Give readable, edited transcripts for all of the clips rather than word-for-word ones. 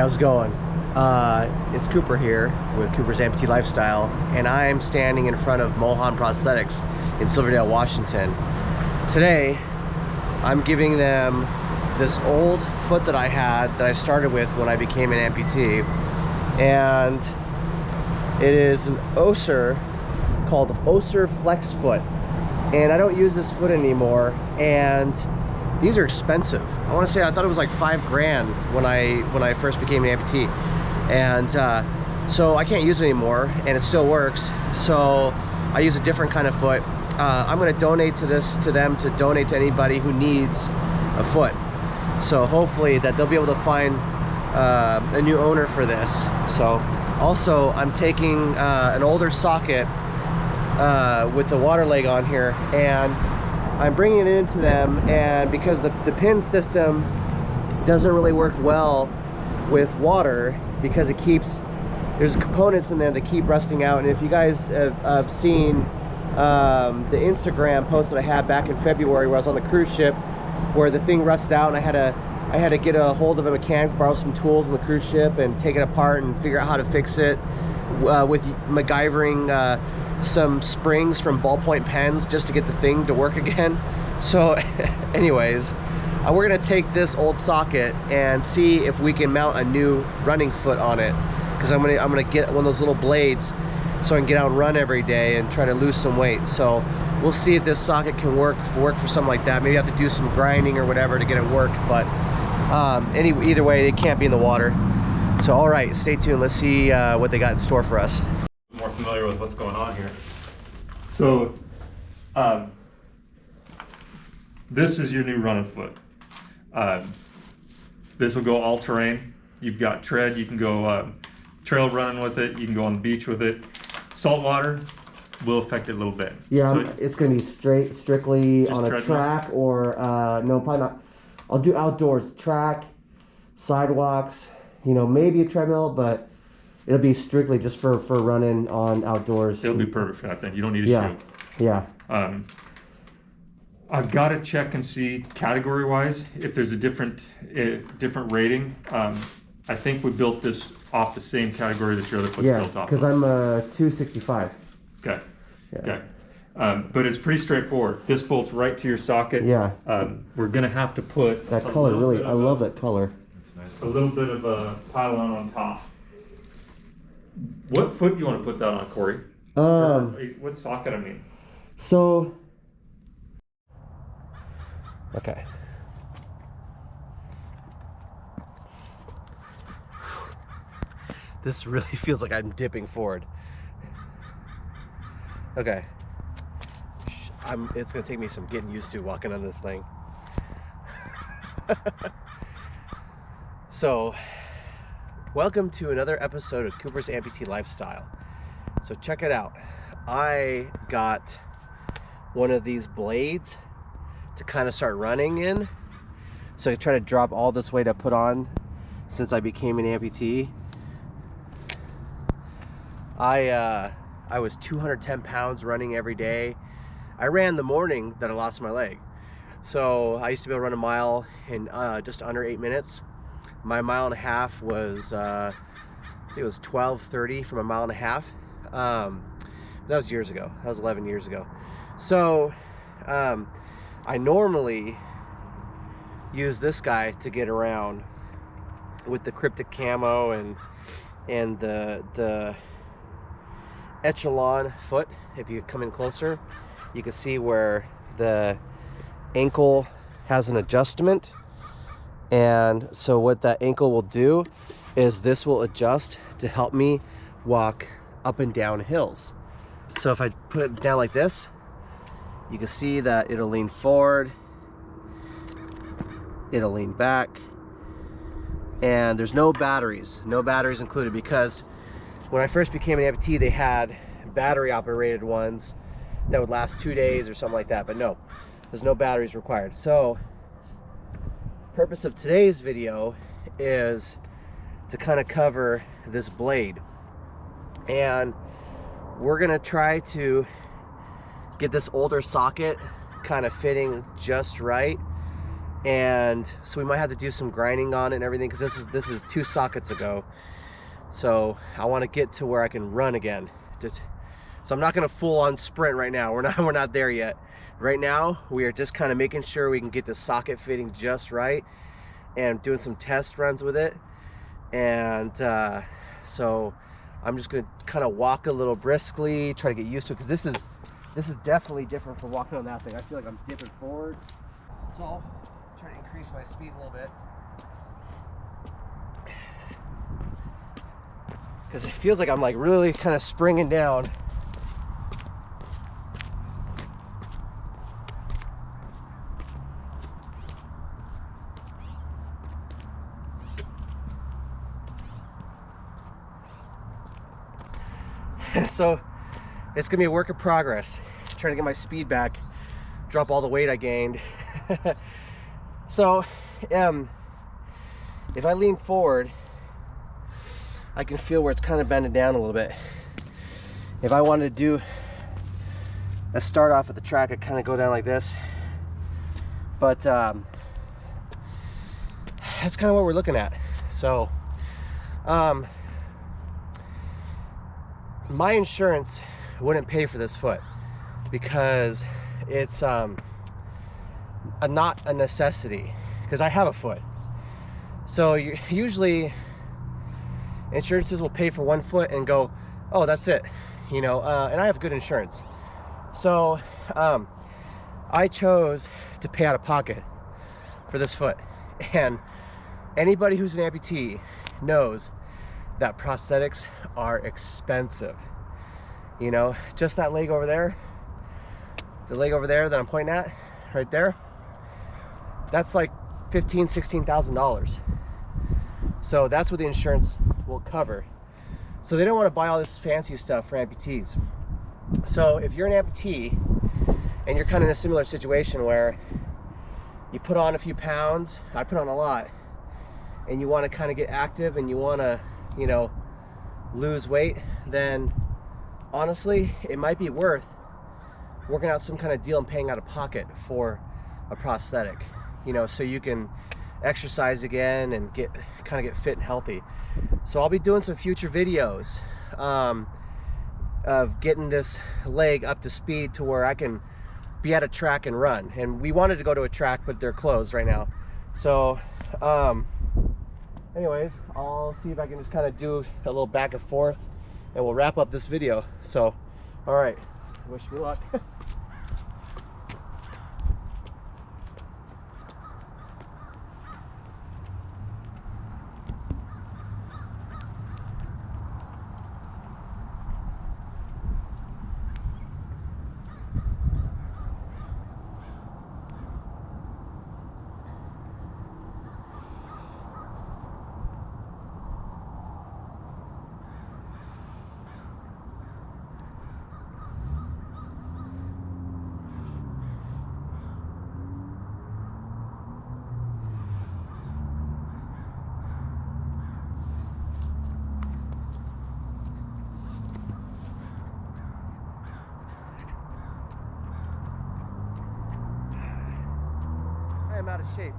how's it going? It's Cooper here with Cooper's Amputee Lifestyle, and I'm standing in front of Prosthetics in Silverdale, Washington. Today, I'm giving them this old foot that I had that I started with when I became an amputee, and it is an Oser called the Oser Flex Foot, and I don't use this foot anymore, and these are expensive. I want to say I thought it was like $5 when I first became an amputee, and so I can't use it anymore, and it still works. So I use a different kind of foot. I'm going to donate to them to donate to anybody who needs a foot. So hopefully that they'll be able to find a new owner for this. So also I'm taking an older socket with the water leg on here, and I'm bringing it into them, and because the pin system doesn't really work well with water, because it keeps, there's components in there that keep rusting out. And if you guys have seen the Instagram post that I had back in February where I was on the cruise ship, where the thing rusted out and I had to get a hold of a mechanic, borrow some tools on the cruise ship and take it apart and figure out how to fix it with MacGyvering some springs from ballpoint pens just to get the thing to work again. So anyways, we're gonna take this old socket and see if we can mount a new running foot on it, because I'm gonna get one of those little blades so I can get out and run every day and try to lose some weight. So we'll see if this socket can work for something like that. Maybe I have to do some grinding or whatever to get it work, but either way, it can't be in the water. So all right, stay tuned. Let's see what they got in store for us. More familiar with what's going on here. So this is your new running foot. This will go all terrain. You've got tread, you can go trail running with it, you can go on the beach with it. Saltwater will affect it a little bit. Yeah, so it's gonna be strictly on a track, or no, probably not. I'll do outdoors, track, sidewalks, you know, maybe a treadmill, but it'll be strictly just for running on outdoors. It'll be perfect for that thing. You don't need a shoe. Yeah. I've got to check and see category-wise if there's a different rating. I think we built this off the same category that your other foot's built off. Because I'm a 265. Okay. Yeah. Okay. But it's pretty straightforward. This bolts right to your socket. Yeah. We're gonna have to put that color. Really, I love that color. It's nice. A little bit of a pylon on top. What foot do you want to put that on, Corey? What socket? I mean. So. Okay. This really feels like I'm dipping forward. Okay. It's gonna take me some getting used to walking on this thing. So, welcome to another episode of Cooper's Amputee Lifestyle. So check it out. I got one of these blades to kind of start running in. So I try to drop all this weight I put on since I became an amputee. I was 210 pounds running every day. I ran the morning that I lost my leg. So I used to be able to run a mile in just under 8 minutes. My mile and a half was, I think it was 12:30 from a mile and a half. That was years ago. That was 11 years ago. So I normally use this guy to get around with the cryptic camo and the echelon foot. If you come in closer, you can see where the ankle has an adjustment, and so what that ankle will do is this will adjust to help me walk up and down hills. So if I put it down like this, you can see that it'll lean forward, it'll lean back, and there's no batteries included, because when I first became an amputee, they had battery operated ones that would last 2 days or something like that, but no, there's no batteries required. So purpose of today's video is to kind of cover this blade, and we're gonna try to get this older socket kind of fitting just right and so we might have to do some grinding on it and everything, because this is 2 sockets ago. So I want to get to where I can run again. So I'm not going to full on sprint right now. We're not there yet. Right now we are just kind of making sure we can get the socket fitting just right and doing some test runs with it. And so I'm just going to kind of walk a little briskly, try to get used to it, because this is definitely different from walking on that thing. I feel like I'm dipping forward. So I'll try to increase my speed a little bit, because it feels like I'm like really kind of springing down. So it's gonna be a work in progress, trying to get my speed back, drop all the weight I gained. So if I lean forward, I can feel where it's kind of bending down a little bit. If I wanted to do a start off at the track, I'd kind of go down like this. But that's kind of what we're looking at. So my insurance wouldn't pay for this foot because it's not a necessity, because I have a foot. So usually insurances will pay for one foot and go, oh, that's it, you know, and I have good insurance. So I chose to pay out of pocket for this foot. And anybody who's an amputee knows that prosthetics are expensive. You know, just that leg over there, the leg over there that I'm pointing at, right there, that's like $15,000–$16,000. So that's what the insurance will cover. So they don't want to buy all this fancy stuff for amputees. So if you're an amputee and you're kind of in a similar situation where you put on a few pounds, I put on a lot, and you want to kind of get active and you want to, you know, lose weight, then honestly it might be worth working out some kind of deal and paying out of pocket for a prosthetic, you know, so you can exercise again and get fit and healthy. So I'll be doing some future videos of getting this leg up to speed to where I can be at a track and run. And we wanted to go to a track, but they're closed right now. So anyways, I'll see if I can just kind of do a little back and forth, and we'll wrap up this video. So all right, wish me luck. I am out of shape.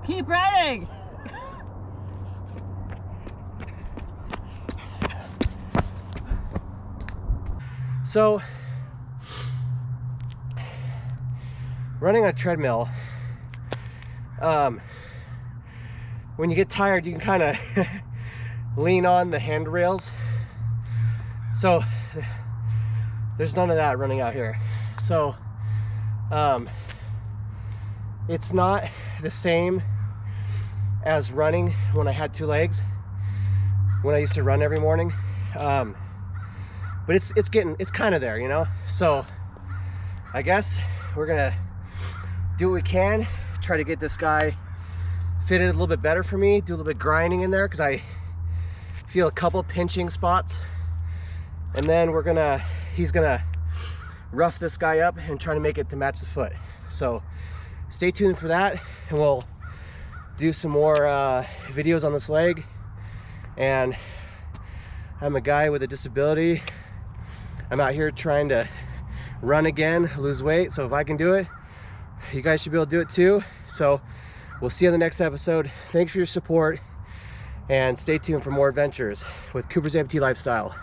Keep running! So running on a treadmill, when you get tired, you can kind of lean on the handrails. So there's none of that running out here. So it's not the same as running when I had 2 legs. When I used to run every morning, but it's kind of there, you know. So I guess we're gonna do what we can, try to get this guy fitted a little bit better for me, do a little bit grinding in there because I feel a couple pinching spots, and then he's gonna rough this guy up and try to make it to match the foot. So stay tuned for that, and we'll do some more videos on this leg. And I'm a guy with a disability. I'm out here trying to run again, lose weight, so if I can do it, you guys should be able to do it too. So we'll see you on the next episode. Thanks for your support, and stay tuned for more adventures with Cooper's Amputee Lifestyle.